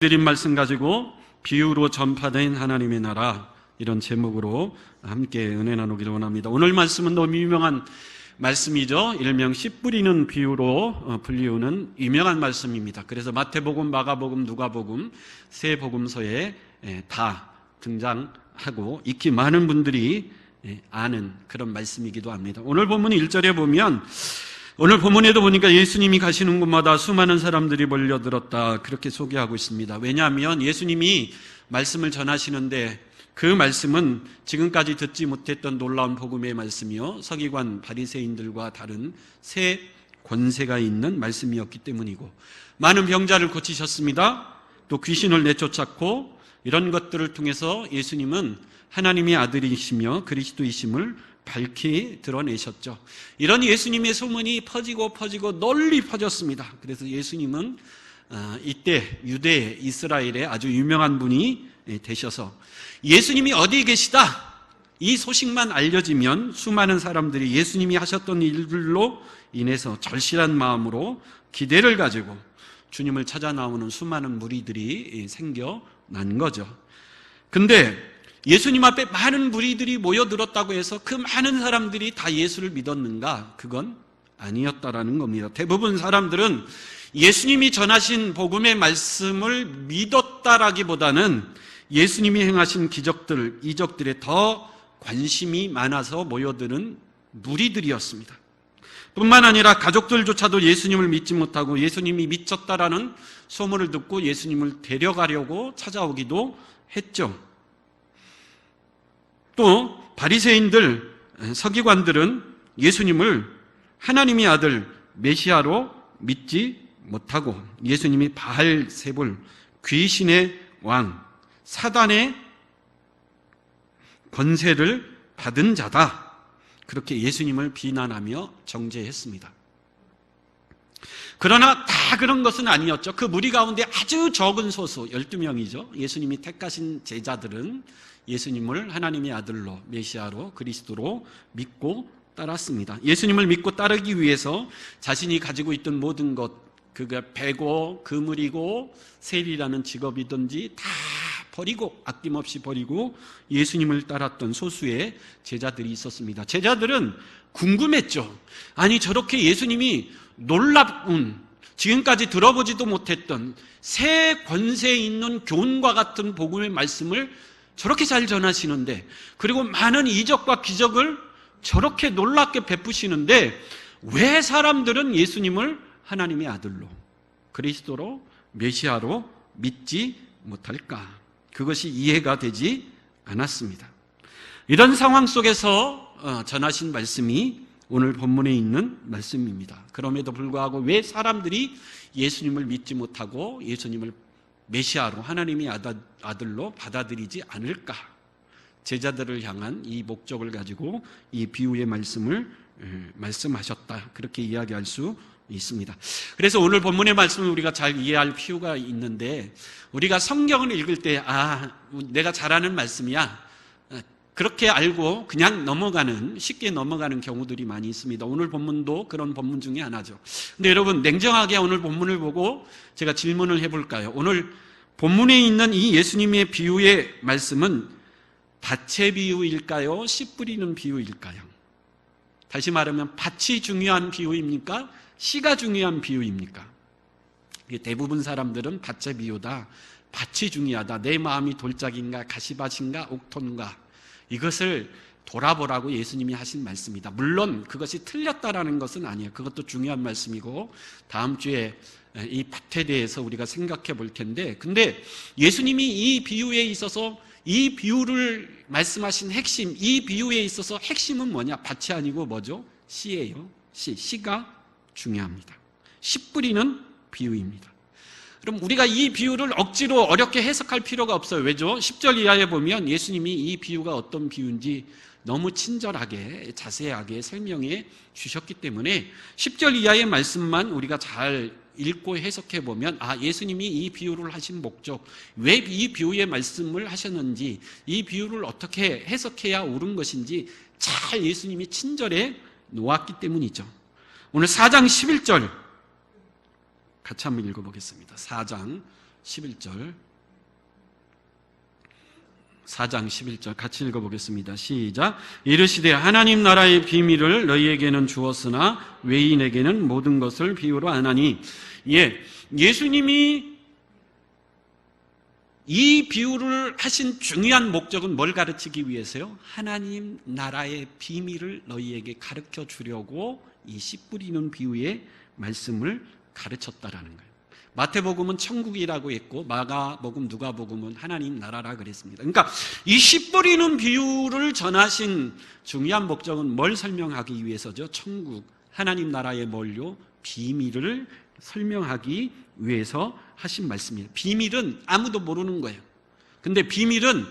드린 말씀 가지고 비유로 전파된 하나님의 나라, 이런 제목으로 함께 은혜 나누기를 원합니다. 오늘 말씀은 너무 유명한 말씀이죠. 일명 씨 뿌리는 비유로 불리우는 유명한 말씀입니다. 그래서 마태복음, 마가복음, 누가복음 세 복음서에 다 등장하고 익히 많은 분들이 아는 그런 말씀이기도 합니다. 오늘 본문 1절에 보면, 오늘 본문에도 보니까 예수님이 가시는 곳마다 수많은 사람들이 몰려들었다, 그렇게 소개하고 있습니다. 왜냐하면 예수님이 말씀을 전하시는데 그 말씀은 지금까지 듣지 못했던 놀라운 복음의 말씀이요, 서기관 바리새인들과 다른 새 권세가 있는 말씀이었기 때문이고, 많은 병자를 고치셨습니다. 또 귀신을 내쫓았고, 이런 것들을 통해서 예수님은 하나님의 아들이시며 그리스도이심을 밝히 드러내셨죠. 이런 예수님의 소문이 퍼지고 널리 퍼졌습니다. 그래서 예수님은 이때 유대 이스라엘의 아주 유명한 분이 되셔서 예수님이 어디 계시다, 이 소식만 알려지면 수많은 사람들이 예수님이 하셨던 일들로 인해서 절실한 마음으로 기대를 가지고 주님을 찾아 나오는 수많은 무리들이 생겨난 거죠. 근데 예수님 앞에 많은 무리들이 모여들었다고 해서 그 많은 사람들이 다 예수를 믿었는가? 그건 아니었다라는 겁니다. 대부분 사람들은 예수님이 전하신 복음의 말씀을 믿었다라기보다는 예수님이 행하신 기적들, 이적들에 더 관심이 많아서 모여드는 무리들이었습니다. 뿐만 아니라 가족들조차도 예수님을 믿지 못하고 예수님이 미쳤다라는 소문을 듣고 예수님을 데려가려고 찾아오기도 했죠. 또 바리새인들, 서기관들은 예수님을 하나님의 아들 메시아로 믿지 못하고 예수님이 바알세불, 귀신의 왕, 사단의 권세를 받은 자다, 그렇게 예수님을 비난하며 정죄했습니다. 그러나 다 그런 것은 아니었죠. 그 무리 가운데 아주 적은 소수 12명이죠. 예수님이 택하신 제자들은 예수님을 하나님의 아들로, 메시아로, 그리스도로 믿고 따랐습니다. 예수님을 믿고 따르기 위해서 자신이 가지고 있던 모든 것, 그가 배고 그물이고 세리라는 직업이든지 다 버리고, 아낌없이 버리고 예수님을 따랐던 소수의 제자들이 있었습니다. 제자들은 궁금했죠. 아니, 저렇게 예수님이 놀라운, 지금까지 들어보지도 못했던 새 권세 있는 교훈과 같은 복음의 말씀을 저렇게 잘 전하시는데, 그리고 많은 이적과 기적을 저렇게 놀랍게 베푸시는데 왜 사람들은 예수님을 하나님의 아들로, 그리스도로, 메시아로 믿지 못할까? 그것이 이해가 되지 않았습니다. 이런 상황 속에서 전하신 말씀이 오늘 본문에 있는 말씀입니다. 그럼에도 불구하고 왜 사람들이 예수님을 믿지 못하고 예수님을 메시아로, 하나님의 아들로 받아들이지 않을까? 제자들을 향한 이 목적을 가지고 이 비유의 말씀을 말씀하셨다, 그렇게 이야기할 수 있습니다. 그래서 오늘 본문의 말씀을 우리가 잘 이해할 필요가 있는데, 우리가 성경을 읽을 때 내가 잘 아는 말씀이야, 그렇게 알고 그냥 쉽게 넘어가는 경우들이 많이 있습니다. 오늘 본문도 그런 본문 중에 하나죠. 근데 여러분, 냉정하게 오늘 본문을 보고 제가 질문을 해볼까요? 오늘 본문에 있는 이 예수님의 비유의 말씀은 밭의 비유일까요? 씨 뿌리는 비유일까요? 다시 말하면 밭이 중요한 비유입니까? 씨가 중요한 비유입니까? 대부분 사람들은 밭의 비유다, 밭이 중요하다, 내 마음이 돌짝인가 가시밭인가 옥토인가, 이것을 돌아보라고 예수님이 하신 말씀이다. 물론 그것이 틀렸다라는 것은 아니에요. 그것도 중요한 말씀이고 다음 주에 이 밭에 대해서 우리가 생각해 볼 텐데, 근데 예수님이 이 비유에 있어서, 이 비유를 말씀하신 핵심, 이 비유에 있어서 핵심은 뭐냐? 밭이 아니고 뭐죠? 씨예요. 씨가 중요합니다. 씨 뿌리는 비유입니다. 그럼 우리가 이 비유를 억지로 어렵게 해석할 필요가 없어요. 왜죠? 10절 이하에 보면 예수님이 이 비유가 어떤 비유인지 너무 친절하게 자세하게 설명해 주셨기 때문에 10절 이하의 말씀만 우리가 잘 읽고 해석해 보면, 예수님이 이 비유를 하신 목적, 왜 이 비유의 말씀을 하셨는지, 이 비유를 어떻게 해석해야 옳은 것인지 잘 예수님이 친절해 놓았기 때문이죠. 오늘 4장 11절 같이 한번 읽어보겠습니다. 4장 11절. 4장 11절 같이 읽어보겠습니다. 시작. 이르시되 하나님 나라의 비밀을 너희에게는 주었으나 외인에게는 모든 것을 비유로 하나니. 예수님이 이 비유를 하신 중요한 목적은 뭘 가르치기 위해서요? 하나님 나라의 비밀을 너희에게 가르쳐 주려고 이 씨 뿌리는 비유의 말씀을 가르쳤다라는 거예요. 마태복음은 천국이라고 했고 마가복음, 누가복음은 하나님 나라라 그랬습니다. 그러니까 이 씨 뿌리는 비유를 전하신 중요한 목적은 뭘 설명하기 위해서죠? 천국, 하나님 나라의 뭘요? 비밀을 설명하기 위해서 하신 말씀이에요. 비밀은 아무도 모르는 거예요. 근데 비밀은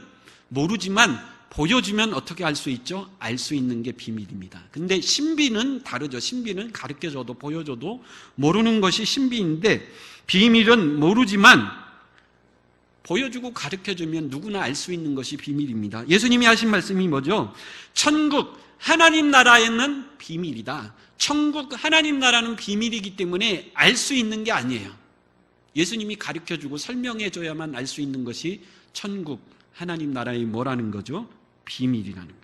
모르지만 보여주면 어떻게 알 수 있죠? 알 수 있는 게 비밀입니다. 근데 신비는 다르죠. 신비는 가르쳐줘도 보여줘도 모르는 것이 신비인데 비밀은 모르지만 보여주고 가르쳐주면 누구나 알 수 있는 것이 비밀입니다. 예수님이 하신 말씀이 뭐죠? 천국, 하나님 나라에는 비밀이다. 천국, 하나님 나라는 비밀이기 때문에 알 수 있는 게 아니에요. 예수님이 가르쳐주고 설명해줘야만 알 수 있는 것이 천국, 하나님 나라의 뭐라는 거죠? 비밀이라는 거예요.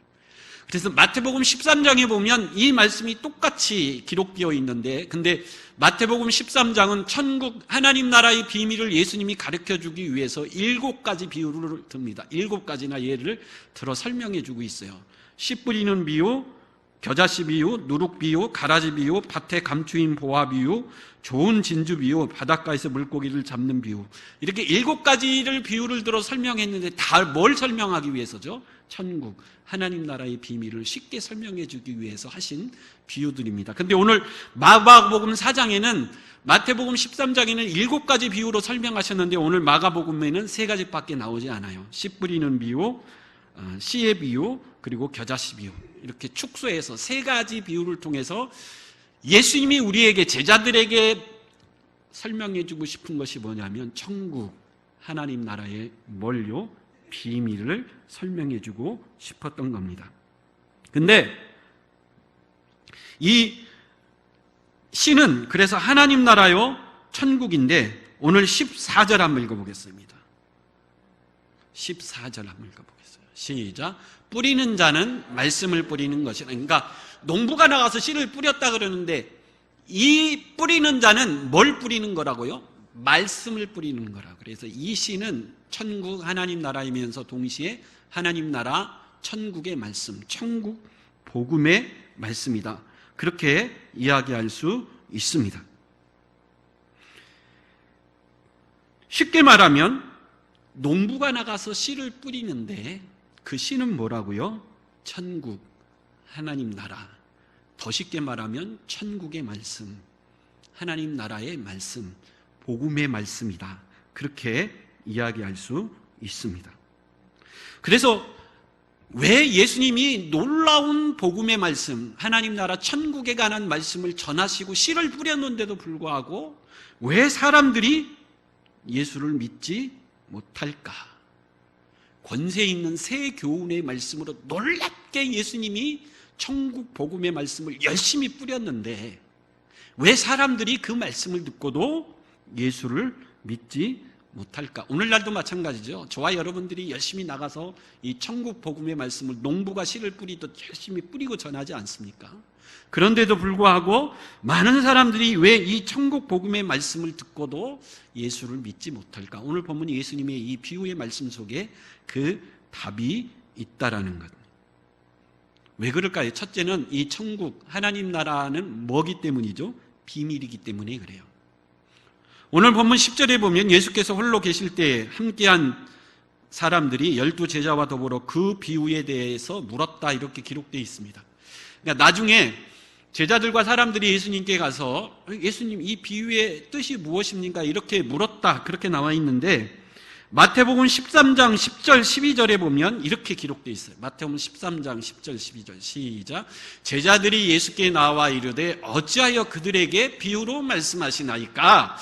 그래서 마태복음 13장에 보면 이 말씀이 똑같이 기록되어 있는데, 근데 마태복음 13장은 천국 하나님 나라의 비밀을 예수님이 가르쳐주기 위해서 7가지 비유를 듭니다. 7가지나 예를 들어 설명해주고 있어요. 씨 뿌리는 비유, 겨자씨 비유, 누룩 비유, 가라지 비유, 밭에 감추인 보화 비유, 좋은 진주 비유, 바닷가에서 물고기를 잡는 비유. 이렇게 7가지를 비유를 들어 설명했는데 다 뭘 설명하기 위해서죠? 천국, 하나님 나라의 비밀을 쉽게 설명해 주기 위해서 하신 비유들입니다. 근데 오늘 마가복음 4장에는, 마태복음 13장에는 7가지 비유로 설명하셨는데 오늘 마가복음에는 3가지밖에 나오지 않아요. 씨 뿌리는 비유, 씨의 비유, 그리고 겨자씨 비유. 이렇게 축소해서 3가지 비유를 통해서 예수님이 우리에게, 제자들에게 설명해 주고 싶은 것이 뭐냐면 천국, 하나님 나라의 뭘요? 비밀을 설명해 주고 싶었던 겁니다. 근데 이 씨는 그래서 하나님 나라요, 천국인데 오늘 14절 한번 읽어보겠습니다. 14절 한번 읽어보겠어요. 시작. 뿌리는 자는 말씀을 뿌리는 것이라. 그러니까 농부가 나가서 씨를 뿌렸다 그러는데 이 뿌리는 자는 뭘 뿌리는 거라고요? 말씀을 뿌리는 거라. 그래서 이 씨는 천국 하나님 나라이면서 동시에 하나님 나라 천국의 말씀, 천국 복음의 말씀이다. 그렇게 이야기할 수 있습니다. 쉽게 말하면 농부가 나가서 씨를 뿌리는데 그 씨는 뭐라고요? 천국, 하나님 나라. 더 쉽게 말하면 천국의 말씀, 하나님 나라의 말씀, 복음의 말씀이다. 그렇게 이야기할 수 있습니다. 그래서 왜 예수님이 놀라운 복음의 말씀, 하나님 나라 천국에 관한 말씀을 전하시고 씨를 뿌렸는데도 불구하고 왜 사람들이 예수를 믿지 못할까? 권세 있는 새 교훈의 말씀으로 놀랍게 예수님이 천국 복음의 말씀을 열심히 뿌렸는데 왜 사람들이 그 말씀을 듣고도 예수를 믿지 못할까? 오늘날도 마찬가지죠. 저와 여러분들이 열심히 나가서 이 천국 복음의 말씀을 농부가 씨를 뿌리듯 열심히 뿌리고 전하지 않습니까? 그런데도 불구하고 많은 사람들이 왜 이 천국 복음의 말씀을 듣고도 예수를 믿지 못할까? 오늘 본문 예수님의 이 비유의 말씀 속에 그 답이 있다라는 것. 왜 그럴까요? 첫째는 이 천국, 하나님 나라는 뭐기 때문이죠? 비밀이기 때문에 그래요. 오늘 본문 10절에 보면 예수께서 홀로 계실 때 함께한 사람들이 12제자와 더불어 그 비유에 대해서 물었다 이렇게 기록되어 있습니다. 그러니까 나중에 제자들과 사람들이 예수님께 가서 예수님 이 비유의 뜻이 무엇입니까? 이렇게 물었다 그렇게 나와 있는데 마태복음 13장 10절 12절에 보면 이렇게 기록되어 있어요. 마태복음 13장 10절 12절 시작. 제자들이 예수께 나와 이르되 어찌하여 그들에게 비유로 말씀하시나이까?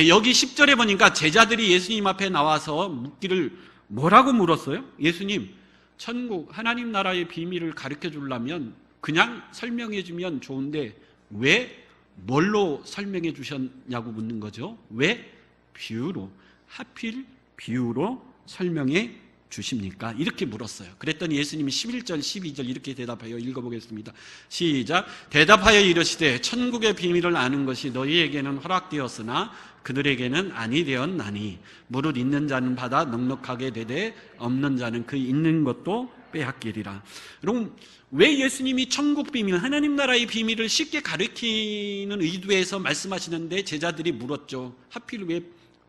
여기 10절에 보니까 제자들이 예수님 앞에 나와서 묻기를 뭐라고 물었어요? 예수님, 천국 하나님 나라의 비밀을 가르쳐 주려면 그냥 설명해 주면 좋은데 왜 뭘로 설명해 주셨냐고 묻는 거죠. 왜? 비유로, 하필 비유로 설명해 주십니까? 이렇게 물었어요. 그랬더니 예수님이 11절, 12절 이렇게 대답하여 읽어보겠습니다. 시작. 대답하여 이르시되 천국의 비밀을 아는 것이 너희에게는 허락되었으나 그들에게는 아니 되었나니 무릇 있는 자는 받아 넉넉하게 되되 없는 자는 그 있는 것도 빼앗기리라. 여러분, 왜 예수님이 천국 비밀, 하나님 나라의 비밀을 쉽게 가르치는 의도에서 말씀하시는데 제자들이 물었죠. 하필 왜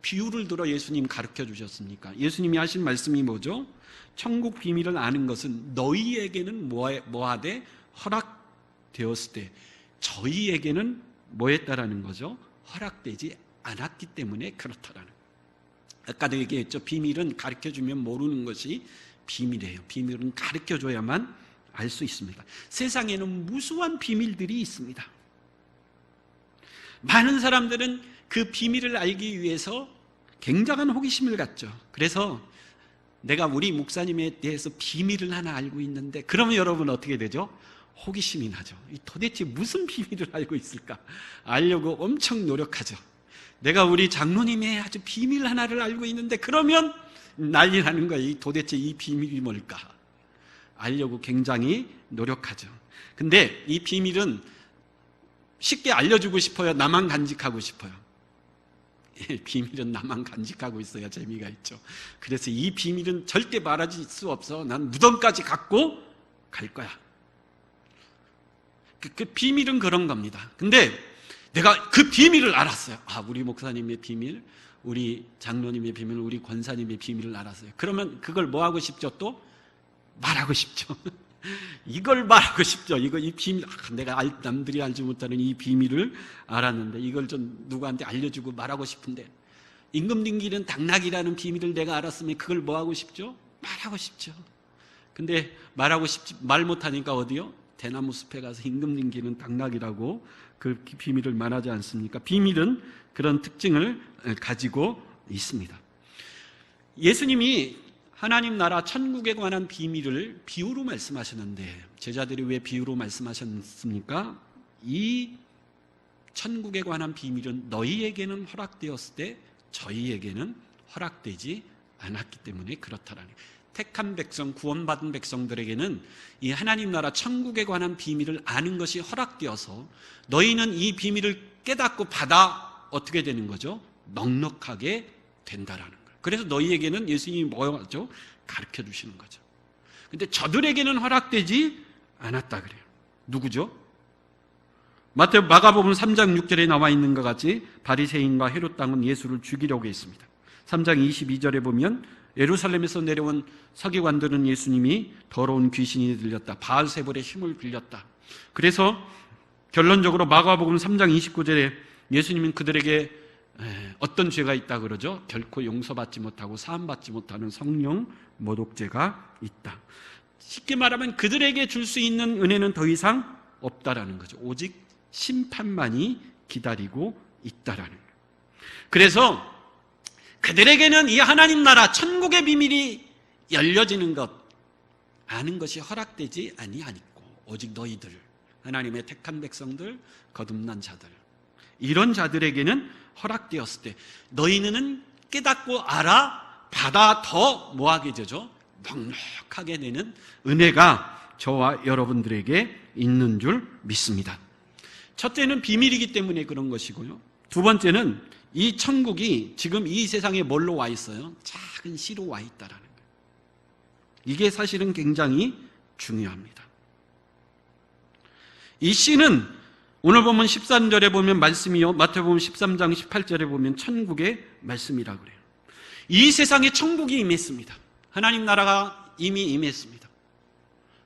비유를 들어 예수님 가르쳐 주셨습니까? 예수님이 하신 말씀이 뭐죠? 천국 비밀을 아는 것은 너희에게는 뭐하되 허락되었을 때 저희에게는 뭐 했다라는 거죠? 허락되지 않았기 때문에 그렇다라는 거예요. 아까도 얘기했죠. 비밀은 가르쳐주면 모르는 것이 비밀이에요. 비밀은 가르쳐줘야만 알 수 있습니다. 세상에는 무수한 비밀들이 있습니다. 많은 사람들은 그 비밀을 알기 위해서 굉장한 호기심을 갖죠. 그래서 내가 우리 목사님에 대해서 비밀을 하나 알고 있는데 그러면 여러분 어떻게 되죠? 호기심이 나죠. 도대체 무슨 비밀을 알고 있을까? 알려고 엄청 노력하죠. 내가 우리 장로님의 아주 비밀 하나를 알고 있는데 그러면 난리 나는 거예요. 도대체 이 비밀이 뭘까? 알려고 굉장히 노력하죠. 근데 이 비밀은 쉽게 알려주고 싶어요? 나만 간직하고 싶어요? 비밀은 나만 간직하고 있어야 재미가 있죠. 그래서 이 비밀은 절대 말할 수 없어. 난 무덤까지 갖고 갈 거야. 그 비밀은 그런 겁니다. 근데 내가 그 비밀을 알았어요. 우리 목사님의 비밀, 우리 장로님의 비밀, 우리 권사님의 비밀을 알았어요. 그러면 그걸 뭐 하고 싶죠? 또 말하고 싶죠. 이걸 말하고 싶죠. 이 비밀, 내가 남들이 알지 못하는 이 비밀을 알았는데 이걸 좀 누구한테 알려주고 말하고 싶은데 임금 din기는 당나귀라는 비밀을 내가 알았으면 그걸 뭐 하고 싶죠? 말하고 싶죠. 근데 말 못하니까 어디요? 대나무 숲에 가서 임금 din기는 당나귀라고 그 비밀을 말하지 않습니까? 비밀은 그런 특징을 가지고 있습니다. 예수님이 하나님 나라 천국에 관한 비밀을 비유로 말씀하셨는데 제자들이 왜 비유로 말씀하셨습니까? 이 천국에 관한 비밀은 너희에게는 허락되었을 때 저희에게는 허락되지 않았기 때문에 그렇다라는 거예요. 택한 백성, 구원받은 백성들에게는 이 하나님 나라 천국에 관한 비밀을 아는 것이 허락되어서 너희는 이 비밀을 깨닫고 받아 어떻게 되는 거죠? 넉넉하게 된다라는 거예요. 그래서 너희에게는 예수님이 뭐죠? 가르쳐 주시는 거죠. 근데 저들에게는 허락되지 않았다 그래요. 누구죠? 마가복음 3장 6절에 나와 있는 것 같이 바리새인과 헤롯 당은 예수를 죽이려고 했습니다. 3장 22절에 보면 예루살렘에서 내려온 서기관들은 예수님이 더러운 귀신이 들렸다, 바알세불의 힘을 빌렸다. 그래서 결론적으로 마가복음 3장 29절에 예수님은 그들에게 어떤 죄가 있다 그러죠? 결코 용서받지 못하고 사함받지 못하는 성령 모독죄가 있다. 쉽게 말하면 그들에게 줄 수 있는 은혜는 더 이상 없다라는 거죠. 오직 심판만이 기다리고 있다라는 거예요. 그래서 그들에게는 이 하나님 나라 천국의 비밀이 열려지는 것, 아는 것이 허락되지 아니하니까 오직 너희들, 하나님의 택한 백성들, 거듭난 자들, 이런 자들에게는 허락되었을 때 너희는 깨닫고 알아, 받아 더 뭐하게 되죠? 넉넉하게 되는 은혜가 저와 여러분들에게 있는 줄 믿습니다. 첫째는 비밀이기 때문에 그런 것이고요. 두 번째는 이 천국이 지금 이 세상에 뭘로 와 있어요? 작은 씨로 와 있다라는 거예요. 이게 사실은 굉장히 중요합니다. 이 씨는 오늘 보면 13절에 보면 말씀이요, 마태복음 13장 18절에 보면 천국의 말씀이라고 그래요. 이 세상에 천국이 임했습니다. 하나님 나라가 이미 임했습니다.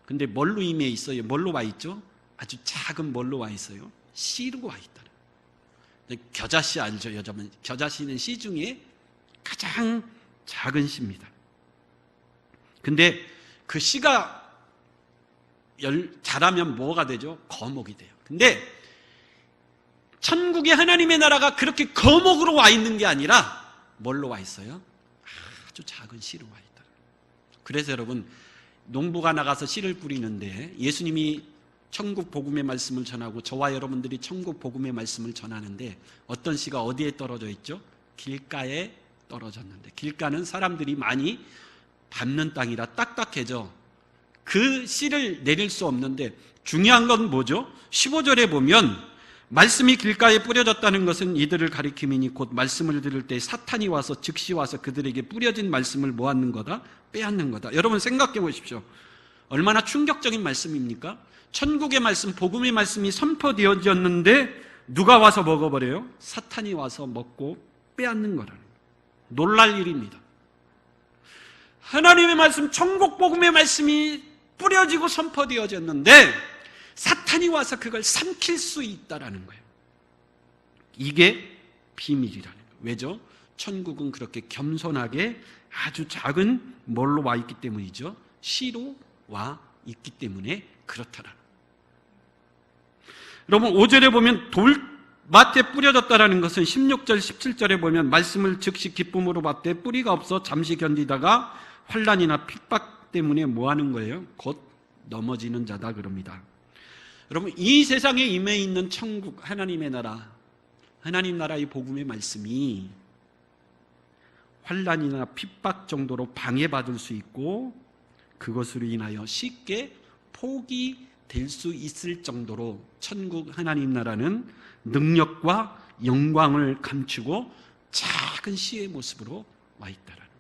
근데 뭘로 임해 있어요? 뭘로 와 있죠? 아주 작은 뭘로 와 있어요? 씨로 와 있다. 겨자씨 알죠? 여자분 겨자씨는 씨 중에 가장 작은 씨입니다. 근데 그 씨가 자라면 뭐가 되죠? 거목이 돼요. 근데 천국의 하나님의 나라가 그렇게 거목으로 와 있는 게 아니라 뭘로 와 있어요? 아주 작은 씨로 와 있다. 그래서 여러분, 농부가 나가서 씨를 뿌리는데 예수님이 천국 복음의 말씀을 전하고 저와 여러분들이 천국 복음의 말씀을 전하는데 어떤 씨가 어디에 떨어져 있죠? 길가에 떨어졌는데, 길가는 사람들이 많이 밟는 땅이라 딱딱해져 그 씨를 내릴 수 없는데, 중요한 건 뭐죠? 15절에 보면 말씀이 길가에 뿌려졌다는 것은 이들을 가리킴이니 곧 말씀을 들을 때 사탄이 와서 즉시 와서 그들에게 뿌려진 말씀을 모았는 거다, 빼앗는 거다. 여러분 생각해 보십시오. 얼마나 충격적인 말씀입니까? 천국의 말씀, 복음의 말씀이 선포되어졌는데 누가 와서 먹어버려요? 사탄이 와서 먹고 빼앗는 거라는 거예요. 놀랄 일입니다. 하나님의 말씀, 천국 복음의 말씀이 뿌려지고 선포되어졌는데 사탄이 와서 그걸 삼킬 수 있다라는 거예요. 이게 비밀이라는 거예요. 왜죠? 천국은 그렇게 겸손하게 아주 작은 뭘로 와 있기 때문이죠. 씨로 와 있기 때문에 그렇다라는 거예요. 여러분 5절에 보면 돌밭에 뿌려졌다라는 것은 16절 17절에 보면 말씀을 즉시 기쁨으로 받되 뿌리가 없어 잠시 견디다가 환난이나 핍박 때문에 뭐 하는 거예요? 곧 넘어지는 자다 그럽니다. 여러분 이 세상에 임해 있는 천국, 하나님의 나라, 하나님 나라의 복음의 말씀이 환난이나 핍박 정도로 방해받을 수 있고 그것으로 인하여 쉽게 포기될 수 있을 정도로 천국 하나님 나라는 능력과 영광을 감추고 작은 씨의 모습으로 와 있다라는.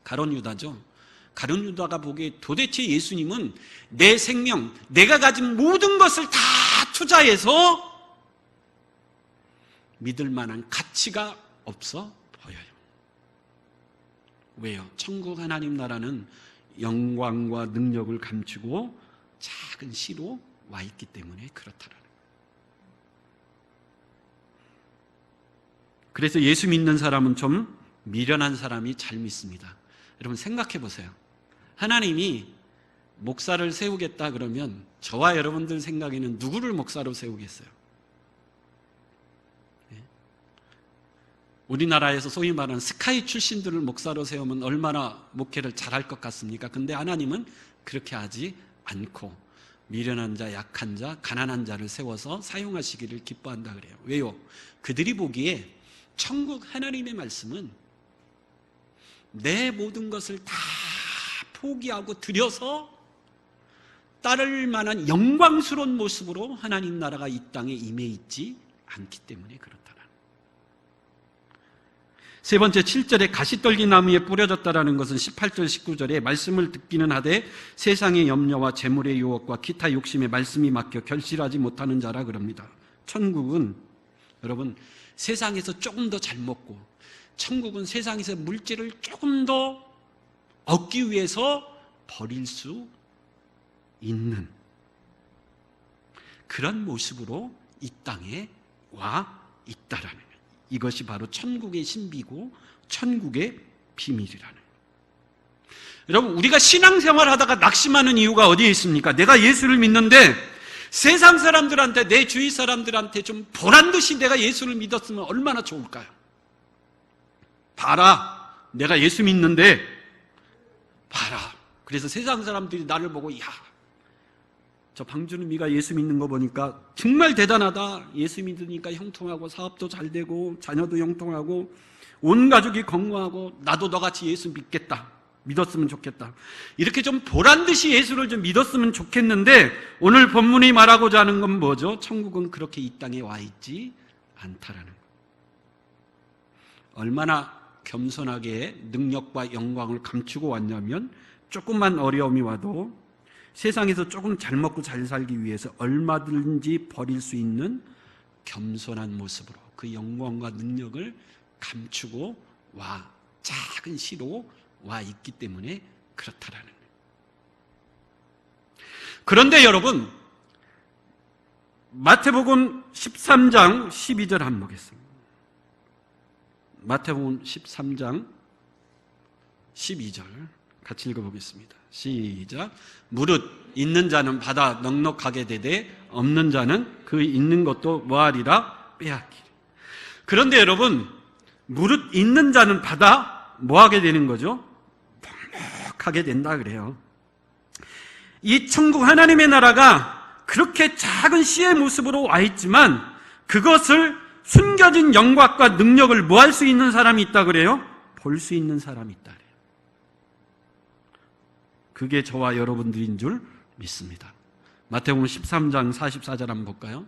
가룟 유다죠. 가룟 유다가 보기에 도대체 예수님은 내 생명, 내가 가진 모든 것을 다 투자해서 믿을 만한 가치가 없어 보여요. 왜요? 천국 하나님 나라는 영광과 능력을 감추고 작은 씨로 와 있기 때문에 그렇다라는 거예요. 그래서 예수 믿는 사람은 좀 미련한 사람이 잘 믿습니다. 여러분 생각해 보세요. 하나님이 목사를 세우겠다 그러면 저와 여러분들 생각에는 누구를 목사로 세우겠어요? 우리나라에서 소위 말하는 스카이 출신들을 목사로 세우면 얼마나 목회를 잘할 것 같습니까? 근데 하나님은 그렇게 하지 않고 미련한 자, 약한 자, 가난한 자를 세워서 사용하시기를 기뻐한다 그래요. 왜요? 그들이 보기에 천국 하나님의 말씀은 내 모든 것을 다 포기하고 드려서 따를 만한 영광스러운 모습으로 하나님 나라가 이 땅에 임해 있지 않기 때문에 그렇다는. 세 번째 7절에 가시떨기 나무에 뿌려졌다라는 것은 18절 19절에 말씀을 듣기는 하되 세상의 염려와 재물의 유혹과 기타 욕심에 말씀이 막혀 결실하지 못하는 자라 그럽니다. 천국은 여러분 세상에서 조금 더 잘 먹고 천국은 세상에서 물질을 조금 더 얻기 위해서 버릴 수 있는 그런 모습으로 이 땅에 와 있다라는 거예요. 이것이 바로 천국의 신비고 천국의 비밀이라는 거예요. 여러분 우리가 신앙생활 하다가 낙심하는 이유가 어디에 있습니까? 내가 예수를 믿는데 세상 사람들한테, 내 주위 사람들한테 좀 보란듯이 내가 예수를 믿었으면 얼마나 좋을까요? 봐라, 내가 예수 믿는데 봐라. 그래서 세상 사람들이 나를 보고 야, 저 방준우미가 예수 믿는 거 보니까 정말 대단하다. 예수 믿으니까 형통하고 사업도 잘 되고 자녀도 형통하고 온 가족이 건강하고 나도 너같이 예수 믿겠다. 믿었으면 좋겠다. 이렇게 좀 보란듯이 예수를 좀 믿었으면 좋겠는데 오늘 본문이 말하고자 하는 건 뭐죠? 천국은 그렇게 이 땅에 와 있지 않다라는 거. 얼마나 겸손하게 능력과 영광을 감추고 왔냐면 조금만 어려움이 와도 세상에서 조금 잘 먹고 잘 살기 위해서 얼마든지 버릴 수 있는 겸손한 모습으로 그 영광과 능력을 감추고 와 작은 시로 와 있기 때문에 그렇다라는 거예요. 그런데 여러분 마태복음 13장 12절 한번 보겠습니다. 마태복음 13장 12절 같이 읽어보겠습니다. 시작. 무릇 있는 자는 받아 넉넉하게 되되 없는 자는 그 있는 것도 뭐하리라 빼앗기리. 그런데 여러분 무릇 있는 자는 받아 뭐하게 되는 거죠? 넉넉하게 된다 그래요. 이 천국 하나님의 나라가 그렇게 작은 씨의 모습으로 와 있지만 그것을 숨겨진 영광과 능력을 뭐 할 수 있는 사람이 있다 그래요? 볼 수 있는 사람이 있다 그래요. 그게 저와 여러분들인 줄 믿습니다. 마태복음 13장 44절 한번 볼까요?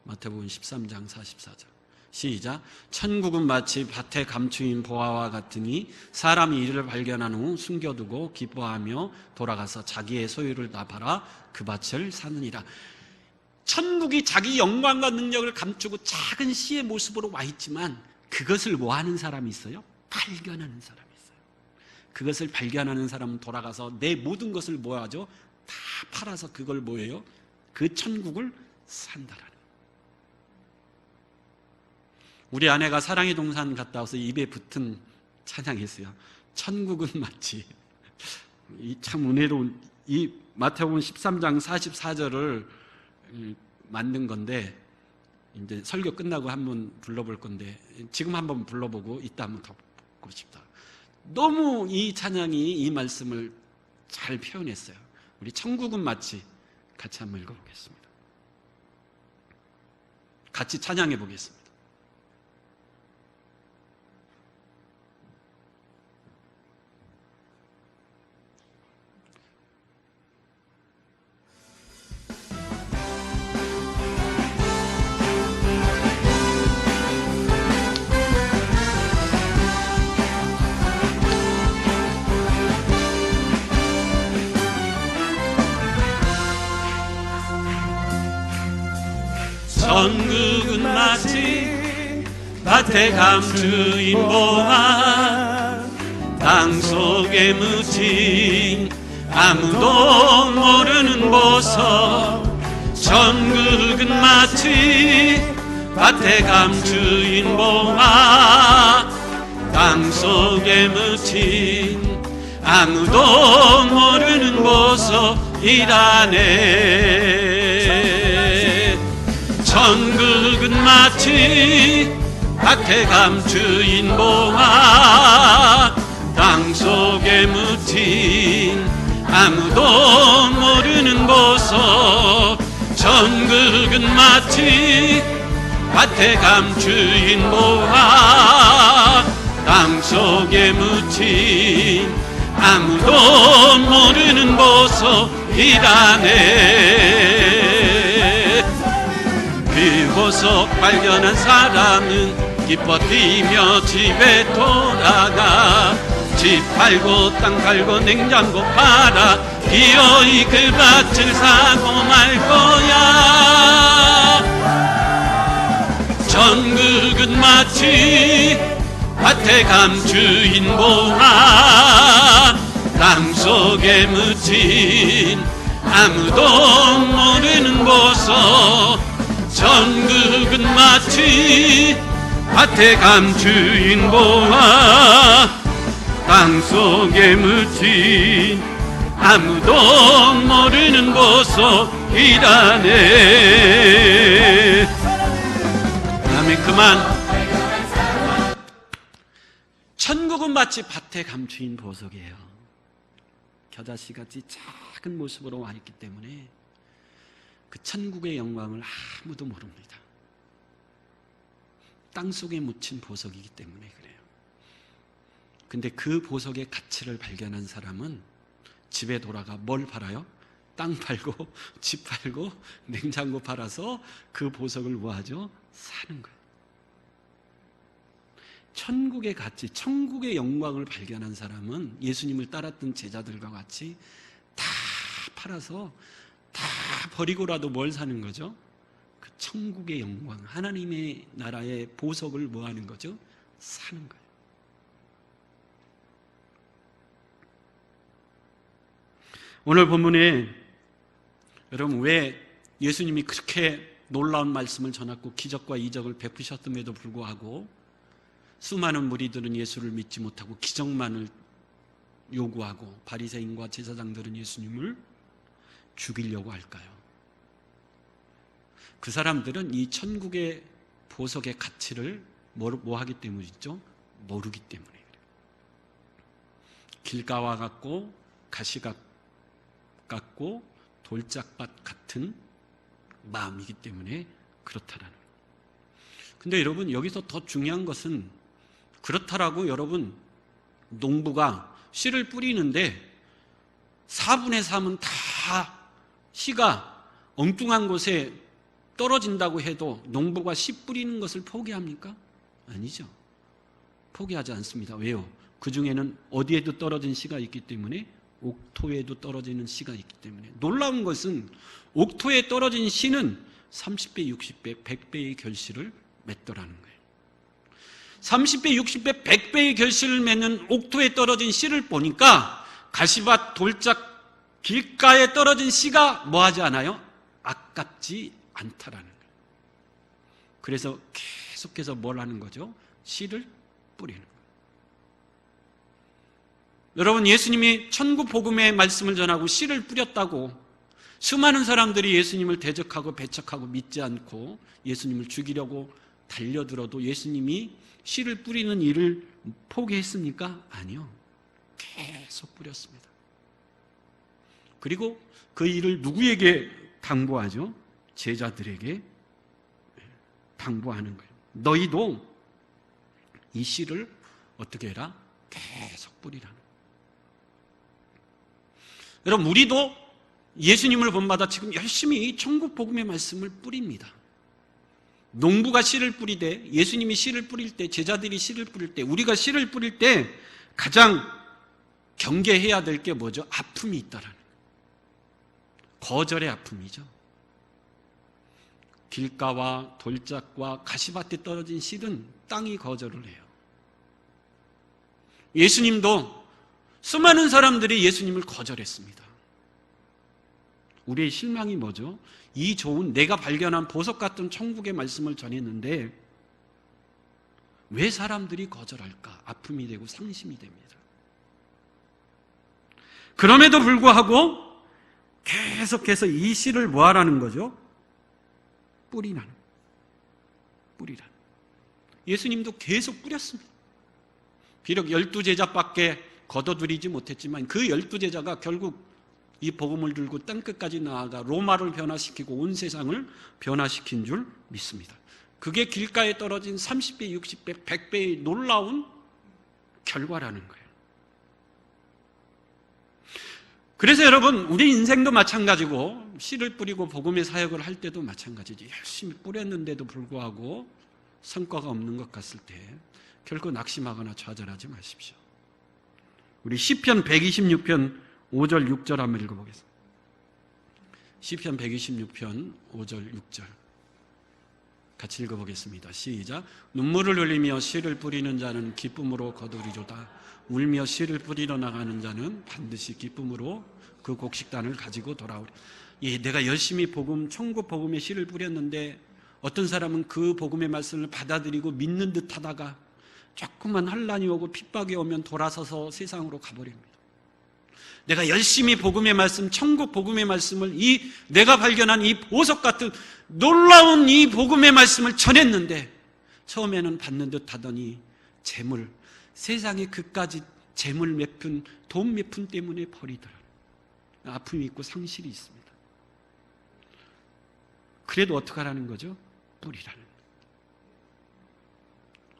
마태복음 13장 44절 시작. 천국은 마치 밭에 감추인 보화와 같으니 사람이 이를 발견한 후 숨겨두고 기뻐하며 돌아가서 자기의 소유를 다 팔아 그 밭을 사느니라. 천국이 자기 영광과 능력을 감추고 작은 씨의 모습으로 와 있지만 그것을 뭐 하는 사람이 있어요? 발견하는 사람이 있어요. 그것을 발견하는 사람은 돌아가서 내 모든 것을 뭐 하죠? 다 팔아서 그걸 뭐예요? 그 천국을 산다라는. 우리 아내가 사랑의 동산 갔다 와서 입에 붙은 찬양이었어요. 천국은 마치, 이 참 은혜로운 이 마태복음 13장 44절을 만든 건데, 이제 설교 끝나고 한번 불러볼 건데, 지금 한번 불러보고 이따 한번 더 보고 싶다. 너무 이 찬양이 이 말씀을 잘 표현했어요. 우리 천국은 마치 같이 한번 읽어보겠습니다. 같이 찬양해 보겠습니다. 천국은 마치 밭에 감추인 보화, 땅 속에 묻힌 아무도 모르는 보석. 천국은 마치 밭에 감추인 보화, 땅 속에 묻힌 아무도 모르는 보석이라네. 천국은 마치 밭에 감추인 보화, 땅 속에 묻힌 아무도 모르는 보석. 천국은 마치 밭에 감추인 보화, 땅 속에 묻힌 아무도 모르는 보석이라네. 그 보석 발견한 사람은 기뻐 뛰며 집에 돌아가. 집 팔고 땅 팔고 냉장고 팔아 기어이 그 밭을 사고 말 거야. 천국은 마치 밭에 감추인 보화, 땅 속에 묻힌 아무도 모르는 보석. 천국은 마치 밭에 감추인 보화, 땅 속에 묻힌 아무도 모르는 보석이라네. 아멘. 그만. 천국은 마치 밭에 감추인 보석이에요. 겨자씨같이 작은 모습으로 와 있기 때문에 그 천국의 영광을 아무도 모릅니다. 땅속에 묻힌 보석이기 때문에 그래요. 근데 그 보석의 가치를 발견한 사람은 집에 돌아가 뭘 팔아요? 땅 팔고 집 팔고 냉장고 팔아서 그 보석을 뭐하죠? 사는 거예요. 천국의 가치, 천국의 영광을 발견한 사람은 예수님을 따랐던 제자들과 같이 다 팔아서 다 버리고라도 뭘 사는 거죠? 그 천국의 영광, 하나님의 나라의 보석을 뭐 하는 거죠? 사는 거예요. 오늘 본문에 여러분 왜 예수님이 그렇게 놀라운 말씀을 전했고 기적과 이적을 베푸셨음에도 불구하고 수많은 무리들은 예수를 믿지 못하고 기적만을 요구하고 바리새인과 제사장들은 예수님을 죽이려고 할까요? 그 사람들은 이 천국의 보석의 가치를 뭐 하기 때문이죠? 모르기 때문에 그래요. 길가와 같고 가시가 같고 돌짝밭 같은 마음이기 때문에 그렇다라는 거예요. 근데 여러분, 여기서 더 중요한 것은, 그렇다라고 여러분, 농부가 씨를 뿌리는데 4분의 3은 다 씨가 엉뚱한 곳에 떨어진다고 해도 농부가 씨 뿌리는 것을 포기합니까? 아니죠. 포기하지 않습니다. 왜요? 그 중에는 어디에도 떨어진 씨가 있기 때문에, 옥토에도 떨어지는 씨가 있기 때문에. 놀라운 것은 옥토에 떨어진 씨는 30배, 60배, 100배의 결실을 맺더라는 거예요. 30배, 60배, 100배의 결실을 맺는 옥토에 떨어진 씨를 보니까 가시밭, 돌짝, 길가에 떨어진 씨가 뭐하지 않아요? 아깝지 않다라는 거예요. 그래서 계속해서 뭘 하는 거죠? 씨를 뿌리는 거예요. 여러분, 예수님이 천국 복음의 말씀을 전하고 씨를 뿌렸다고 수많은 사람들이 예수님을 대적하고 배척하고 믿지 않고 예수님을 죽이려고 달려들어도 예수님이 씨를 뿌리는 일을 포기했습니까? 아니요. 계속 뿌렸습니다. 그리고 그 일을 누구에게 당부하죠? 제자들에게 당부하는 거예요. 너희도 이 씨를 어떻게 해라? 계속 뿌리라는 거예요. 여러분, 우리도 예수님을 본받아 지금 열심히 천국 복음의 말씀을 뿌립니다. 농부가 씨를 뿌리되, 예수님이 씨를 뿌릴 때, 제자들이 씨를 뿌릴 때, 우리가 씨를 뿌릴 때 가장 경계해야 될 게 뭐죠? 아픔이 있다라는 거예요. 거절의 아픔이죠. 길가와 돌짝과 가시밭에 떨어진 씨는 땅이 거절을 해요. 예수님도 수많은 사람들이 예수님을 거절했습니다. 우리의 실망이 뭐죠? 이 좋은, 내가 발견한 보석 같은 천국의 말씀을 전했는데 왜 사람들이 거절할까? 아픔이 되고 상심이 됩니다. 그럼에도 불구하고 계속해서 이 씨를 뭐 하라는 거죠? 뿌리라는. 예수님도 계속 뿌렸습니다. 비록 12제자밖에 거둬들이지 못했지만 그 12제자가 결국 이 복음을 들고 땅끝까지 나아가 로마를 변화시키고 온 세상을 변화시킨 줄 믿습니다. 그게 길가에 떨어진 30배, 60배, 100배의 놀라운 결과라는 거예요. 그래서 여러분, 우리 인생도 마찬가지고 씨를 뿌리고 복음의 사역을 할 때도 마찬가지지. 열심히 뿌렸는데도 불구하고 성과가 없는 것 같을 때 결코 낙심하거나 좌절하지 마십시오. 우리 시편 126편 5절 6절 한번 읽어보겠습니다. 시편 126편 5절 6절 같이 읽어보겠습니다. 시작. 눈물을 흘리며 씨를 뿌리는 자는 기쁨으로 거두리로다. 울며 씨를 뿌리러 나가는 자는 반드시 기쁨으로 그 곡식단을 가지고 돌아오리. 예, 내가 열심히 복음, 천국 복음의 씨를 뿌렸는데 어떤 사람은 그 복음의 말씀을 받아들이고 믿는 듯 하다가 조금만 환난이 오고 핍박이 오면 돌아서서 세상으로 가버립니다. 내가 열심히 복음의 말씀, 천국 복음의 말씀을 내가 발견한 이 보석 같은 놀라운 이 복음의 말씀을 전했는데 처음에는 받는 듯 하더니 재물, 세상에 그까지 재물 몇 푼, 돈 몇 푼 때문에 버리더라. 아픔이 있고 상실이 있습니다. 그래도 어떻게 하라는 거죠? 뿌리라는 거예요.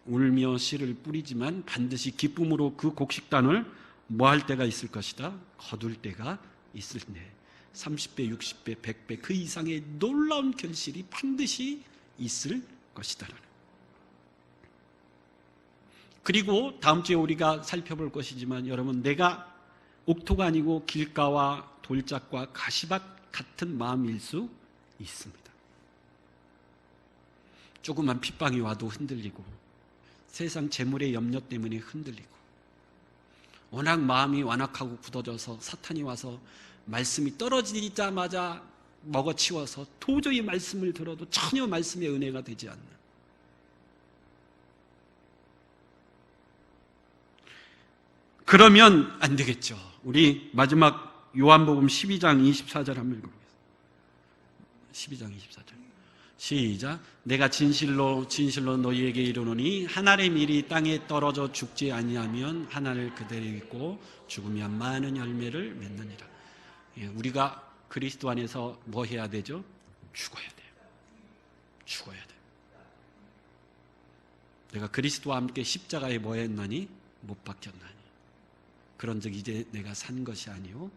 울며 씨를 뿌리지만 반드시 기쁨으로 그 곡식단을 뭐 할 때가 있을 것이다? 거둘 때가 있을 때 30배, 60배, 100배 그 이상의 놀라운 결실이 반드시 있을 것이다. 그리고 다음 주에 우리가 살펴볼 것이지만 여러분, 내가 옥토가 아니고 길가와 돌짝과 가시밭 같은 마음일 수 있습니다. 조그만 핍박이 와도 흔들리고 세상 재물의 염려 때문에 흔들리고 워낙 마음이 완악하고 굳어져서 사탄이 와서 말씀이 떨어지자마자 먹어치워서 도저히 말씀을 들어도 전혀 말씀의 은혜가 되지 않는, 그러면 안 되겠죠. 우리 마지막 요한복음 12장 24절 한번 읽어보겠습니다. 12장 24절 시작. 내가 진실로 진실로 너희에게 이르노니 한 알의 밀이 땅에 떨어져 죽지 아니하면 한 알 그대로 있고 죽으면 많은 열매를 맺느니라. 우리가 그리스도 안에서 뭐 해야 되죠? 죽어야 돼요. 죽어야 돼요. 내가 그리스도와 함께 십자가에 뭐 했나니? 못 박혔나니. 그런즉 이제 내가 산 것이 아니요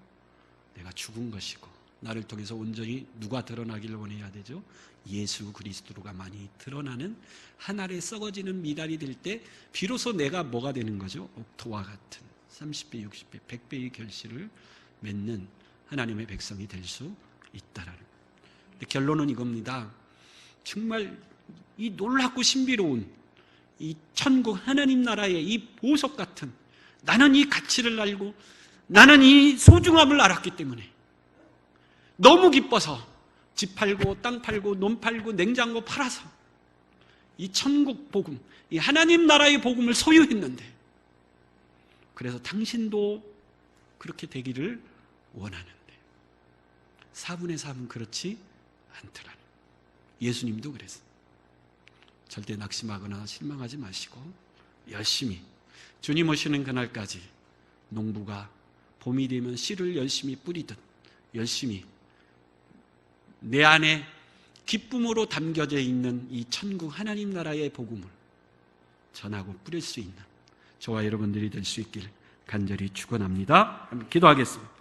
내가 죽은 것이고, 나를 통해서 온전히 누가 드러나기를 원해야 되죠? 예수 그리스도가 많이 드러나는 한 알에 썩어지는 미달이 될 때 비로소 내가 뭐가 되는 거죠? 옥토와 같은 30배, 60배, 100배의 결실을 맺는 하나님의 백성이 될 수 있다라는. 결론은 이겁니다. 정말 이 놀랍고 신비로운 이 천국 하나님 나라의 이 보석 같은, 나는 이 가치를 알고 나는 이 소중함을 알았기 때문에 너무 기뻐서 집 팔고 땅 팔고 논 팔고 냉장고 팔아서 이 천국 복음, 이 하나님 나라의 복음을 소유했는데, 그래서 당신도 그렇게 되기를 원하는데 4분의 3은 그렇지 않더라는. 예수님도 그랬어요. 절대 낙심하거나 실망하지 마시고 열심히 주님 오시는 그날까지 농부가 봄이 되면 씨를 열심히 뿌리듯 열심히 내 안에 기쁨으로 담겨져 있는 이 천국 하나님 나라의 복음을 전하고 뿌릴 수 있는 저와 여러분들이 될 수 있기를 간절히 축원합니다. 기도하겠습니다.